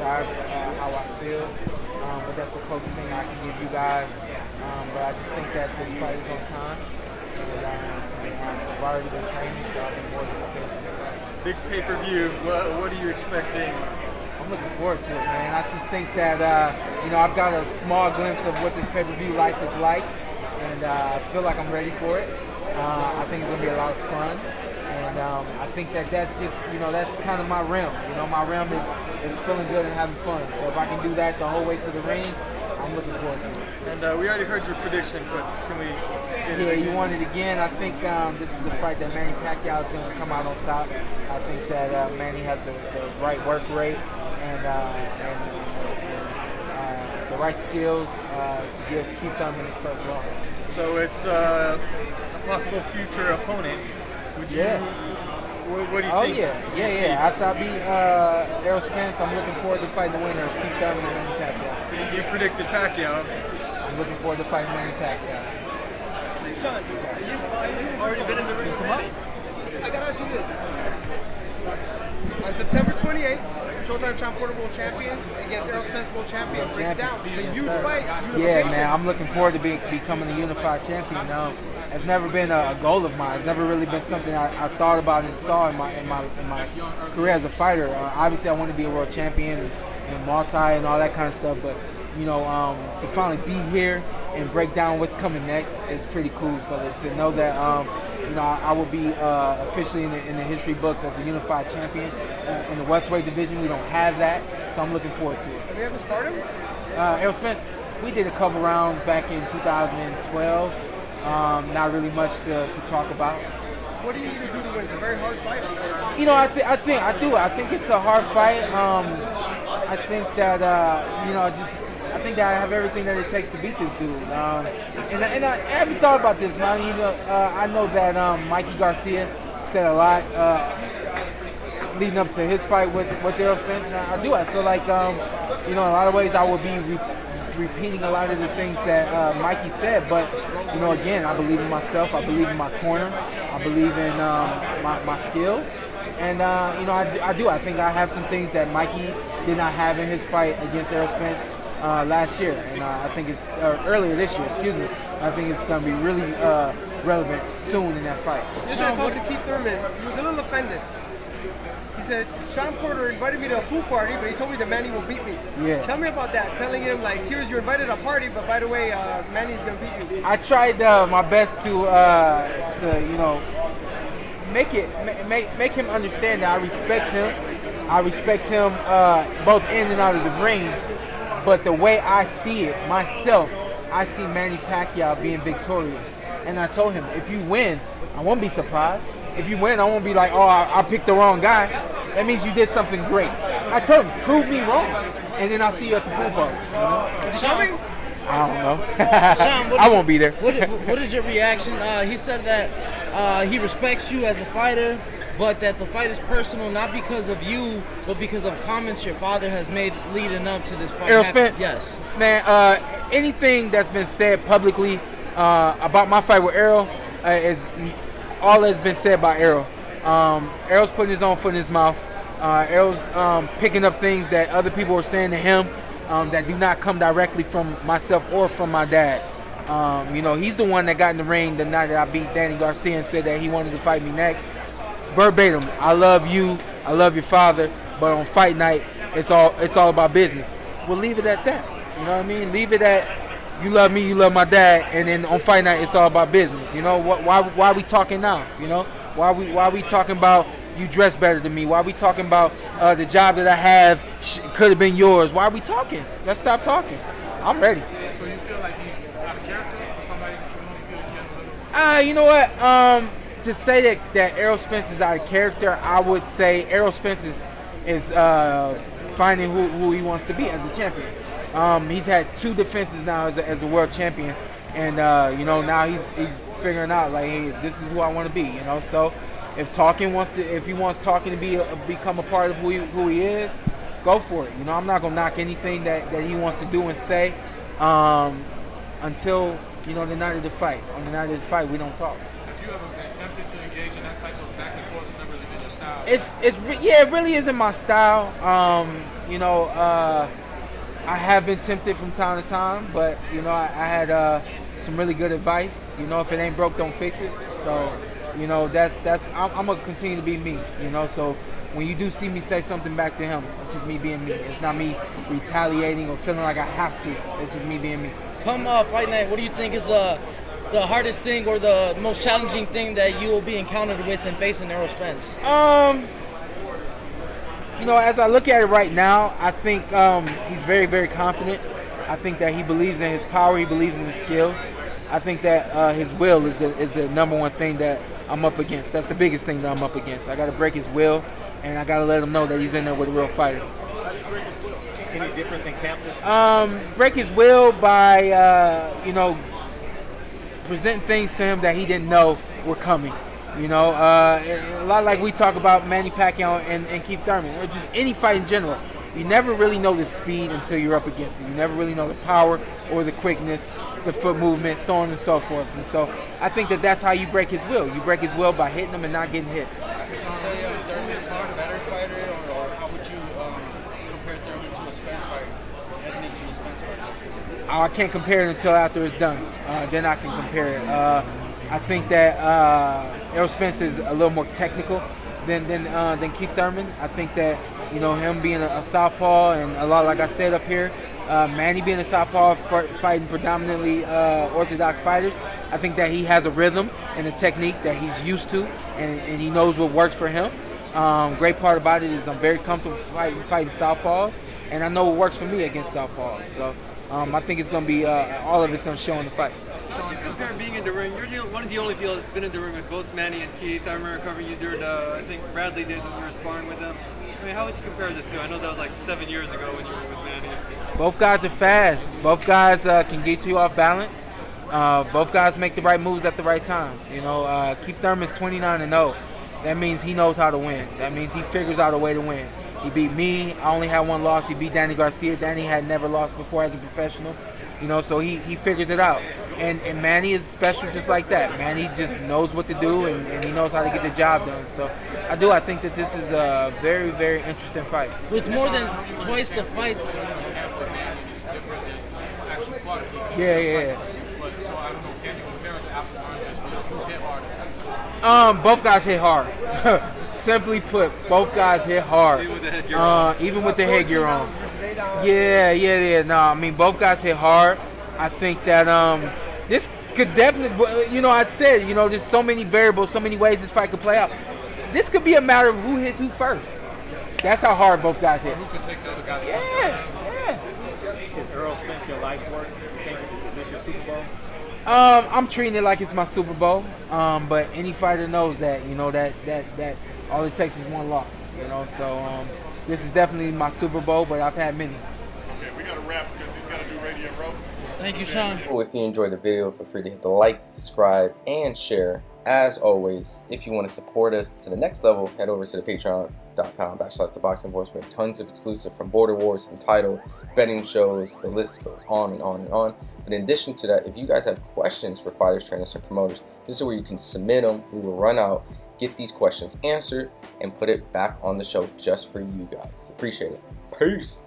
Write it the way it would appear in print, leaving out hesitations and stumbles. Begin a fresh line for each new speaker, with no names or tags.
describes how I feel. But that's the closest thing I can give you guys. But I just think that this fight is on time. And I've already been training, so I've been more than prepared for this fight.
Big pay-per-view. What are you expecting?
I'm looking forward to it, man. I just think that, I've got a small glimpse of what this pay-per-view life is like, and I feel like I'm ready for it. I think it's going to be a lot of fun, and I think that's just, that's kind of my realm. My realm is feeling good and having fun. So if I can do that the whole way to the ring, I'm looking forward to it.
And we already heard your prediction, but can we get it again?
You want it again? I think this is the fight that Manny Pacquiao is going to come out on top. I think that Manny has the right work rate and the right skills to give Keith Thurman his first loss.
So it's a possible future opponent. Would you?
Yeah.
What do you think?
Yeah. After I beat Errol Spence, I'm looking forward to fighting the winner of Keith Thurman and Manny Pacquiao.
So you predicted Pacquiao.
I'm looking forward to fighting Manny Pacquiao.
Sean, you've already been in the ring. I gotta ask you this. On September 28th, Showtime Sean Porter World Champion against Errol Spence World Champion. Break it down. It's a huge fight.
Yeah, man. I'm looking forward to becoming a unified champion. It's never been a goal of mine. It's never really been something I thought about and saw in my career as a fighter. Obviously, I want to be a world champion and multi and all that kind of stuff. But to finally be here and break down what's coming next is pretty cool. So to know that I will be officially in the history books as a unified champion in the welterweight division. We don't have that, so I'm looking forward to it.
Have you ever sparred him?
Errol Spence, we did a couple rounds back in 2012. Not really much to talk about.
What do you need to do to win? It's a very hard fight.
I think it's a hard fight. I think that I think that I have everything that it takes to beat this dude. And I haven't thought about this, man. I know that Mikey Garcia said a lot leading up to his fight with Errol Spence. And I feel like in a lot of ways I will be repeating a lot of the things that Mikey said, but again, I believe in myself. I believe in my corner. I believe in my skills, and I do. I think I have some things that Mikey did not have in his fight against Errol Spence last year, and I think it's earlier this year. Excuse me. I think it's going to be really relevant soon in that fight.
I talked to Keith Thurman. He was a little offended. He said, Sean Porter invited me to a pool party, but he told me that Manny will beat me.
Yeah.
Tell me about that. Telling him, here's, you're invited to a party, but by the way, Manny's going to beat you.
I tried my best to make him understand that I respect him. I respect him both in and out of the ring. But the way I see it myself, I see Manny Pacquiao being victorious. And I told him, if you win, I won't be surprised. If you win, I won't be like, oh, I picked the wrong guy. That means you did something great. I told him, prove me wrong, and then I'll see you at the pool party.
Is he coming?
I don't know.
Sean,
I won't be there.
What is your reaction? He said that he respects you as a fighter, but that the fight is personal, not because of you, but because of comments your father has made leading up to this fight.
Errol Spence?
Yes.
Man, anything that's been said publicly about my fight with Errol is all that's been said by Errol. Errol's putting his own foot in his mouth. Errol's picking up things that other people are saying to him that do not come directly from myself or from my dad. He's the one that got in the ring the night that I beat Danny Garcia and said that he wanted to fight me next. Verbatim, I love you, I love your father, but on fight night, it's all about business. We'll leave it at that. You know what I mean? Leave it at you love me, you love my dad, and then on fight night, it's all about business. Why are we talking now? Why are we talking about you dress better than me? Why are we talking about the job that I have could have been yours? Why are we talking? Let's stop talking. I'm ready.
So you feel like he's out of character for somebody that you know feels he has a little?
You know what? To say that Errol Spence is out of character, I would say Errol Spence is finding who he wants to be as a champion. He's had 2 defenses now as a world champion, and now he's figuring out like, hey, this is who I want to be. So if he wants talking to become a part of who he is, go for it. I'm not gonna knock anything that he wants to do and say until the night of the fight. On the night of the fight, we don't talk.
Have you ever been tempted to engage in that type of tactic before? It's never really been your style.
It really isn't my style. You know, I have been tempted from time to time, but you know, I had some really good advice. You know, if it ain't broke, don't fix it. So, you know, I'm gonna continue to be me. You know, so when you do see me say something back to him, it's just me being me. It's not me retaliating or feeling like I have to. It's just me being me.
Come fight night, what do you think is the hardest thing or the most challenging thing that you will be encountered with in facing Errol Spence?
You know, as I look at it right now, I think he's very, very confident. I think that he believes in his power. He believes in his skills. I think that his will is the number one thing that I'm up against. That's the biggest thing that I'm up against. I got to break his will, and I got to let him know that he's in there with a real fighter.
Any difference in camp?
Break his will by, you know, presenting things to him that he didn't know were coming. You know, a lot like we talk about Manny Pacquiao and Keith Thurman, or just any fight in general. You never really know the speed until you're up against it. You never really know the power or the quickness, the foot movement, so on and so forth. And so I think that that's how you break his will. You break his will by hitting him and not getting hit.
Would you say Thurman's a better fighter, or how would you compare Thurman to a Spence fighter? Anthony to a Spence fighter?
I can't compare it until after it's done. Then I can compare it. I think that Errol Spence is a little more technical than Keith Thurman. I think that, you know, him being a southpaw and a lot like I said up here, Manny being a southpaw fighting predominantly orthodox fighters, I think that he has a rhythm and a technique that he's used to, and he knows what works for him. Great part about it is I'm very comfortable fighting southpaws, and I know what works for me against southpaws. So I think it's going to be all of it's going to show in the fight.
How do you compare being in the ring? You're one of the only people that's been in the ring with both Manny and Keith. I remember covering you during I think Bradley days when you were sparring with them. I mean, how would you compare the two? I know that was like 7 years ago when you were with Manny.
Both guys are fast. Both guys can get you off balance. Both guys make the right moves at the right times. You know, Keith Thurman's 29-0. That means he knows how to win. That means he figures out a way to win. He beat me. I only had one loss. He beat Danny Garcia. Danny had never lost before as a professional. You know, so he figures it out. And Manny is special just like that. Manny just knows what to do, and he knows how to get the job done. So I think that this is a very, very interesting fight.
With more than twice the fights.
Yeah.
But so I don't know, can you compare it to Apple Oranges? Who hit harder?
Both guys hit hard. Simply put, both guys hit hard.
Even with the headgear on.
Even with the headgear on. Yeah. No, I mean, both guys hit hard. I think that this could definitely, you know, I'd said, you know, there's so many variables, so many ways this fight could play out. This could be a matter of who hits who first. That's how hard both guys hit.
Who could take the other guy's
Yeah.
Is Errol Spence your life's work? Is this your Super Bowl?
I'm treating it like it's my Super Bowl. But any fighter knows that, you know, that all it takes is one loss. You know, so this is definitely my Super Bowl, but I've had many.
Okay, we got to wrap because he's got to do Radio Row.
Thank you, Sean.
If you enjoyed the video, feel free to hit the like, subscribe, and share. As always, if you want to support us to the next level, head over to the patreon.com/ThaBoxingVoice. We have tons of exclusive from Border Wars, Entitled, betting shows, the list goes on and on and on. But in addition to that, if you guys have questions for fighters, trainers, and promoters, this is where you can submit them. We will run out, get these questions answered, and put it back on the show just for you guys. Appreciate it. Peace.